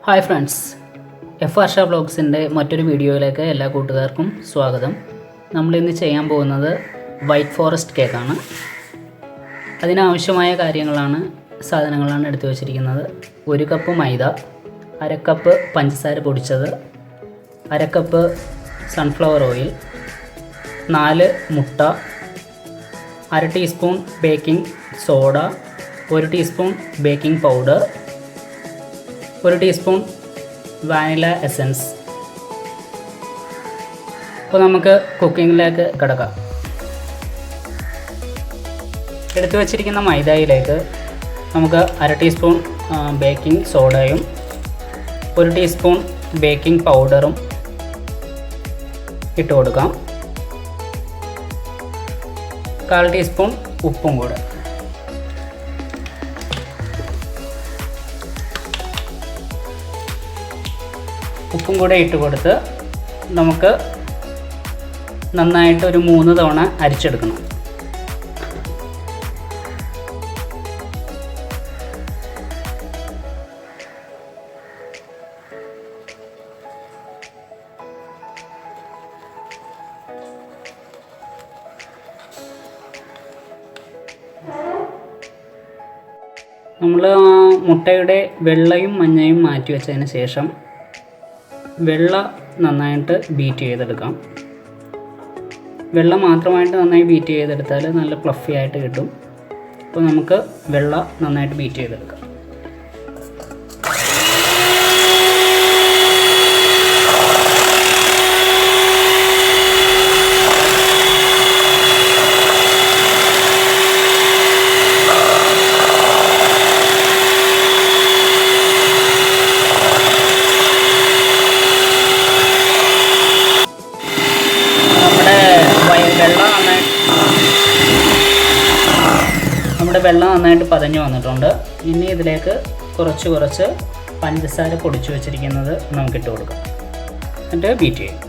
Hi friends, F ആർഷ വ്ളോഗ്സിൻ്റെ മറ്റൊരു വീഡിയോയിലേക്ക് എല്ലാ കൂട്ടുകാർക്കും സ്വാഗതം. നമ്മളിന്ന് ചെയ്യാൻ പോകുന്നത് വൈറ്റ് ഫോറസ്റ്റ് കേക്കാണ്. അതിനാവശ്യമായ സാധനങ്ങളാണ് എടുത്തു വച്ചിരിക്കുന്നത്. 1 കപ്പ് മൈദ, 1/2 കപ്പ് പഞ്ചസാര പൊടിച്ചത്, 1/2 കപ്പ് സൺഫ്ലവർ ഓയിൽ, 4 മുട്ട, 1/2 teaspoon baking soda, 1 teaspoon baking powder, 1 teaspoon vanilla essence. അപ്പോൾ നമുക്ക് കുക്കിങ്ങിലേക്ക് കിടക്കാം. എടുത്തു വച്ചിരിക്കുന്ന മൈദയിലേക്ക് നമുക്ക് 1/2 ടീസ്പൂൺ ബേക്കിംഗ് സോഡയും 1 ടീസ്പൂൺ ബേക്കിംഗ് പൗഡറും ഇട്ട് കൊടുക്കാം. 1/4 ടീസ്പൂൺ ഉപ്പും കൂടെ. ഉപ്പും കൂടെ ഇട്ട് കൊടുത്ത് നമുക്ക് നന്നായിട്ട് ഒരു 3 തവണ അരിച്ചെടുക്കണം. നമ്മൾ മുട്ടയുടെ വെള്ളയും മഞ്ഞയും മാറ്റി വെച്ചതിന് ശേഷം വെള്ള നന്നായിട്ട് ബീറ്റ് ചെയ്തെടുക്കാം. വെള്ളം മാത്രമായിട്ട് നന്നായി ബീറ്റ് ചെയ്തെടുത്താൽ നല്ല ഫ്ലഫി ആയിട്ട് കിട്ടും. അപ്പോൾ നമുക്ക് വെള്ള നന്നായിട്ട് ബീറ്റ് ചെയ്തെടുക്കാം. നമ്മുടെ വെള്ളം നന്നായിട്ട് പതഞ്ഞ് വന്നിട്ടുണ്ട്. ഇനി ഇതിലേക്ക് കുറച്ച് പഞ്ചസാര പൊടിച്ചു വെച്ചിരിക്കുന്നത് നമുക്കിട്ട് കൊടുക്കാം. എന്നിട്ട് ബീറ്റ് ചെയ്യും.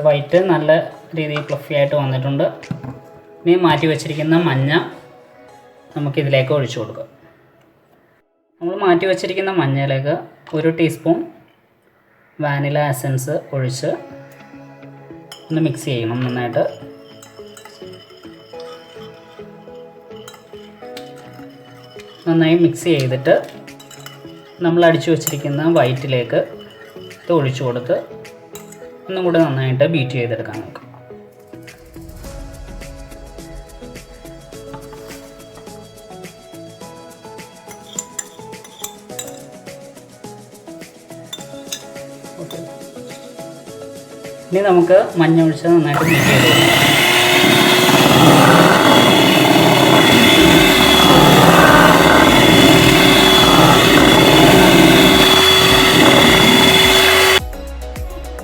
വൈറ്റ് നല്ല രീതിയിൽ ഫ്ലഫി ആയിട്ട് വന്നിട്ടുണ്ട്. ഇനി മാറ്റി വെച്ചിരിക്കുന്ന മഞ്ഞ നമുക്കിതിലേക്ക് ഒഴിച്ചു കൊടുക്കാം. നമ്മൾ മാറ്റി വെച്ചിരിക്കുന്ന മഞ്ഞയിലേക്ക് 1 ടീസ്പൂൺ വാനില എസൻസ് ഒഴിച്ച് ഒന്ന് മിക്സ് ചെയ്യണം. നന്നായിട്ട് നന്നായി മിക്സ് ചെയ്തിട്ട് നമ്മൾ അടിച്ചു വെച്ചിരിക്കുന്ന വൈറ്റിലേക്ക് ഇത് ഒഴിച്ചു കൊടുത്ത് ഒന്നും കൂടെ നന്നായിട്ട് ബീറ്റ് ചെയ്തെടുക്കാൻ നോക്കാം. ഇനി നമുക്ക് മഞ്ഞ ഒഴിച്ച് നന്നായിട്ട് ബീറ്റ് ചെയ്ത് കൊടുക്കാം.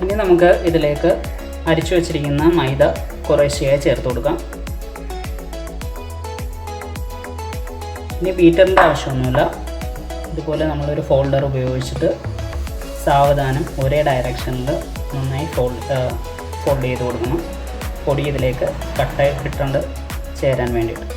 ഇനി നമുക്ക് ഇതിലേക്ക് അരിച്ചു വച്ചിരിക്കുന്ന മൈദ കുറേശ്ശെയായി ചേർത്ത് കൊടുക്കാം. ഇനി ബീറ്ററിൻ്റെ ആവശ്യമൊന്നുമില്ല. ഇതുപോലെ നമ്മളൊരു ഫോൾഡർ ഉപയോഗിച്ചിട്ട് സാവധാനം ഒരേ ഡയറക്ഷനിൽ നന്നായി ഫോൾഡ് ചെയ്ത് കൊടുക്കണം. പൊടി ഇതിലേക്ക് കട്ടായി ഇട്ടുകൊണ്ട് ചേരാൻ വേണ്ടിയിട്ട്.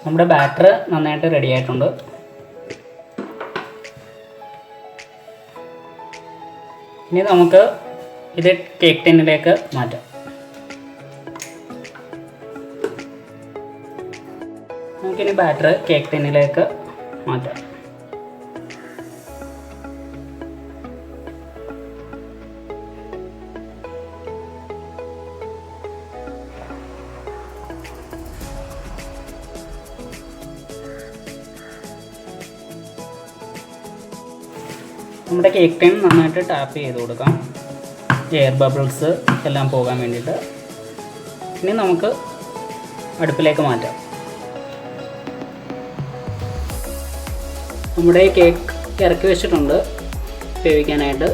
നമ്മുടെ ബാറ്റർ നന്നായിട്ട് റെഡി ആയിട്ടുണ്ട്. ഇനി നമുക്ക് ഇത് കേക്ക് ടിന്നിലേക്ക് മാറ്റാം. നമുക്കിനി ബാറ്റർ കേക്ക് ടിന്നിലേക്ക് മാറ്റാം. നമ്മുടെ കേക്ക് ടൈം നന്നായിട്ട് ടാപ്പ് ചെയ്ത് കൊടുക്കാം, എയർ ബബിൾസ് എല്ലാം പോകാൻ വേണ്ടിയിട്ട്. ഇനി നമുക്ക് അടുപ്പിലേക്ക് മാറ്റാം. നമ്മുടെ കേക്ക് ഇറക്കി വെച്ചിട്ടുണ്ട് വേവിക്കാനായിട്ട്.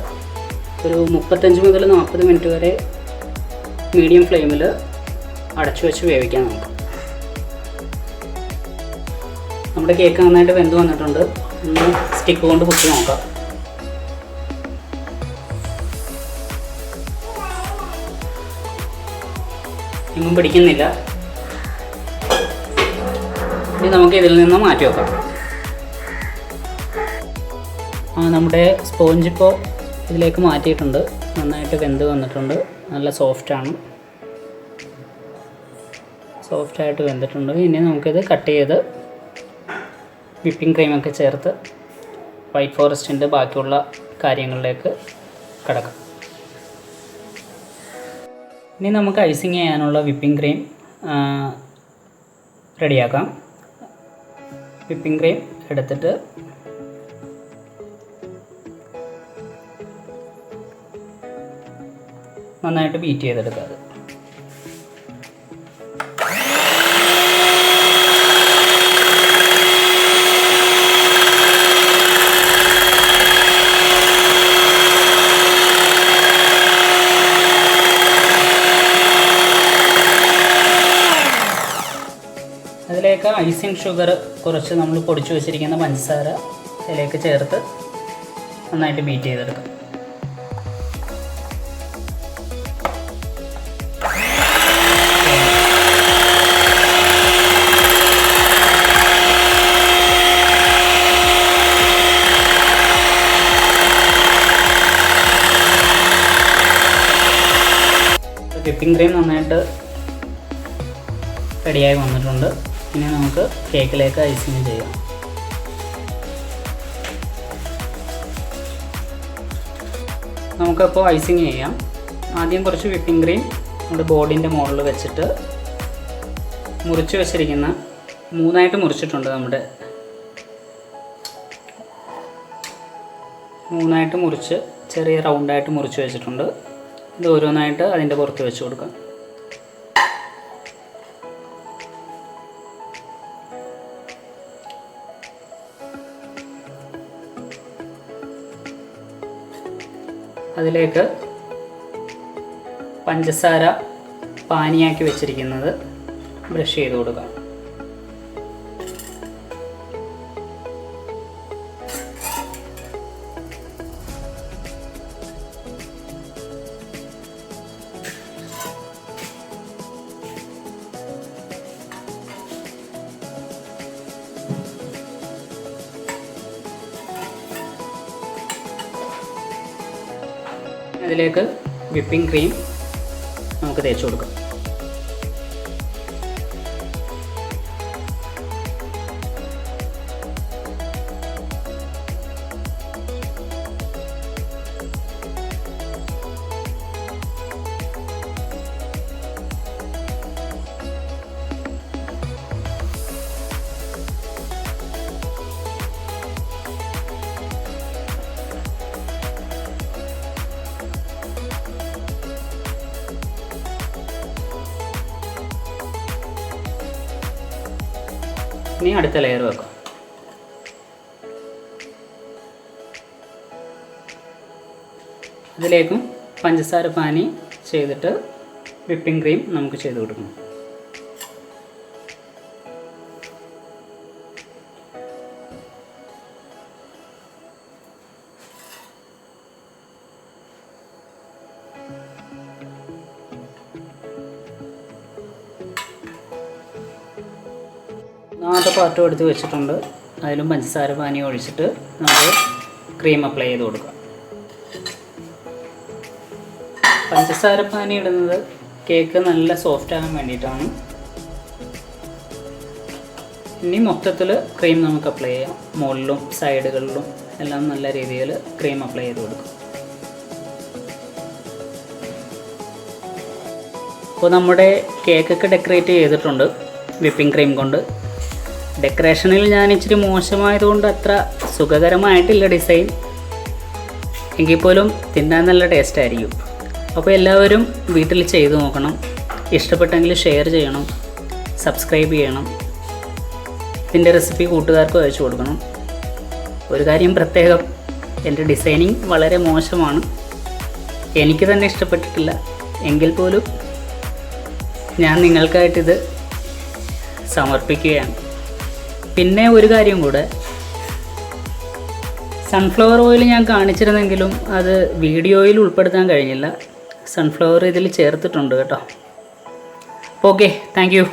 ഒരു 35 മുതൽ 40 മിനിറ്റ് വരെ മീഡിയം ഫ്ലെയിമിൽ അടച്ചു വെച്ച് വേവിക്കാം നമുക്ക്. നമ്മുടെ കേക്ക് നന്നായിട്ട് വെന്ത് വന്നിട്ടുണ്ട്. ഒന്ന് സ്റ്റിക്ക് കൊണ്ട് കുത്തി നോക്കാം. എങ്ങും പിടിക്കുന്നില്ല. ഇനി നമുക്ക് ഇതിൽ നിന്ന് മാറ്റി വെക്കാം. നമ്മുടെ സ്പോഞ്ച് ഇപ്പോൾ ഇതിലേക്ക് മാറ്റിയിട്ടുണ്ട്. നന്നായിട്ട് വെന്ത് വന്നിട്ടുണ്ട്. നല്ല സോഫ്റ്റാണ്, സോഫ്റ്റായിട്ട് വെന്തിട്ടുണ്ട്. ഇനി നമുക്കിത് കട്ട് ചെയ്ത് വിപ്പിംഗ് ക്രീമൊക്കെ ചേർത്ത് വൈറ്റ് ഫോറസ്റ്റിൻ്റെ ബാക്കിയുള്ള കാര്യങ്ങളിലേക്ക് കടക്കാം. ഇനി നമുക്ക് ഐസിങ് ചെയ്യാനുള്ള വിപ്പിംഗ് ക്രീം റെഡിയാക്കാം. വിപ്പിംഗ് ക്രീം എടുത്തിട്ട് നന്നായിട്ട് ബീറ്റ് ചെയ്തെടുക്കുക. അതിലേക്ക് ഐസിങ് ഷുഗർ കുറച്ച് നമ്മൾ പൊടിച്ചു വെച്ചിരിക്കുന്ന പഞ്ചസാര അതിലേക്ക് ചേർത്ത് നന്നായിട്ട് ബീറ്റ് ചെയ്തെടുക്കാം. വിപ്പിംഗ് ക്രീം നന്നായിട്ട് റെഡിയായി വന്നിട്ടുണ്ട്. ഇനി നമുക്ക് കേക്കിലേക്ക് ഐസിങ് ചെയ്യാം. നമുക്കപ്പോൾ ഐസിങ് ചെയ്യാം. ആദ്യം കുറച്ച് വിപ്പിംഗ് ക്രീം നമ്മുടെ ബോർഡിൻ്റെ മുകളിൽ വെച്ചിട്ട് മുറിച്ച് വെച്ചിരിക്കുന്ന 3ആയിട്ട് മുറിച്ചിട്ടുണ്ട്. നമ്മുടെ 3ആയിട്ട് മുറിച്ച് ചെറിയ റൗണ്ടായിട്ട് മുറിച്ച് വെച്ചിട്ടുണ്ട്. ഇത് ഓരോന്നായിട്ട് അതിൻ്റെ പുറത്ത് വെച്ച് കൊടുക്കാം. അതിലേക്ക് പഞ്ചസാര പാനിയാക്കി വെച്ചിരിക്കുന്നത് ബ്രഷ് ചെയ്ത് കൊടുക്കാം. അതിലേക്ക് വിപ്പിംഗ് ക്രീം നമുക്ക് തേച്ച് കൊടുക്കാം. ഇനി അടുത്ത ലെയർ വെക്കാം. അതിലേക്കും പഞ്ചസാര പാനി ചെയ്തിട്ട് വിപ്പിംഗ് ക്രീം നമുക്ക് ചെയ്ത് കൊടുക്കണം. ആദ്യ പാർട്ടും എടുത്ത് വെച്ചിട്ടുണ്ട്. അതിലും പഞ്ചസാര പാനി ഒഴിച്ചിട്ട് നമുക്ക് ക്രീം അപ്ലൈ ചെയ്ത് കൊടുക്കാം. പഞ്ചസാര പാനി ഇടുന്നത് കേക്ക് നല്ല സോഫ്റ്റ് ആകാൻ വേണ്ടിയിട്ടാണ്. ഇനി മൊത്തത്തിൽ ക്രീം നമുക്ക് അപ്ലൈ ചെയ്യാം. മുകളിലും സൈഡുകളിലും എല്ലാം നല്ല രീതിയിൽ ക്രീം അപ്ലൈ ചെയ്ത് കൊടുക്കും. അപ്പോൾ നമ്മുടെ കേക്കൊക്കെ ഡെക്കറേറ്റ് ചെയ്തിട്ടുണ്ട് വിപ്പിംഗ് ക്രീം കൊണ്ട്. ഡെക്കറേഷനിൽ ഞാൻ ഇച്ചിരി മോശമായതുകൊണ്ട് അത്ര സുഖകരമായിട്ടില്ല ഡിസൈൻ. എങ്കിൽ പോലും തിന്നാൻ നല്ല ടേസ്റ്റ് ആയിരിക്കും. അപ്പോൾ എല്ലാവരും വീട്ടിൽ ചെയ്തു നോക്കണം. ഇഷ്ടപ്പെട്ടെങ്കിൽ ഷെയർ ചെയ്യണം, സബ്സ്ക്രൈബ് ചെയ്യണം, ഇതിൻ്റെ റെസിപ്പി കൂട്ടുകാർക്ക് അയച്ചു കൊടുക്കണം. ഒരു കാര്യം പ്രത്യേകം, എൻ്റെ ഡിസൈനിങ് വളരെ മോശമാണ്, എനിക്ക് തന്നെ ഇഷ്ടപ്പെട്ടിട്ടില്ല. എങ്കിൽ പോലും ഞാൻ നിങ്ങൾക്കായിട്ടിത് സമർപ്പിക്കുകയാണ്. പിന്നെ ഒരു കാര്യം കൂടെ, സൺഫ്ലവർ ഓയിൽ ഞാൻ കാണിച്ചിരുന്നെങ്കിലും അത് വീഡിയോയിൽ ഉൾപ്പെടുത്താൻ കഴിഞ്ഞില്ല. സൺഫ്ലവർ ഇതിൽ ചേർത്തിട്ടുണ്ട് കേട്ടോ. Okay, thank you.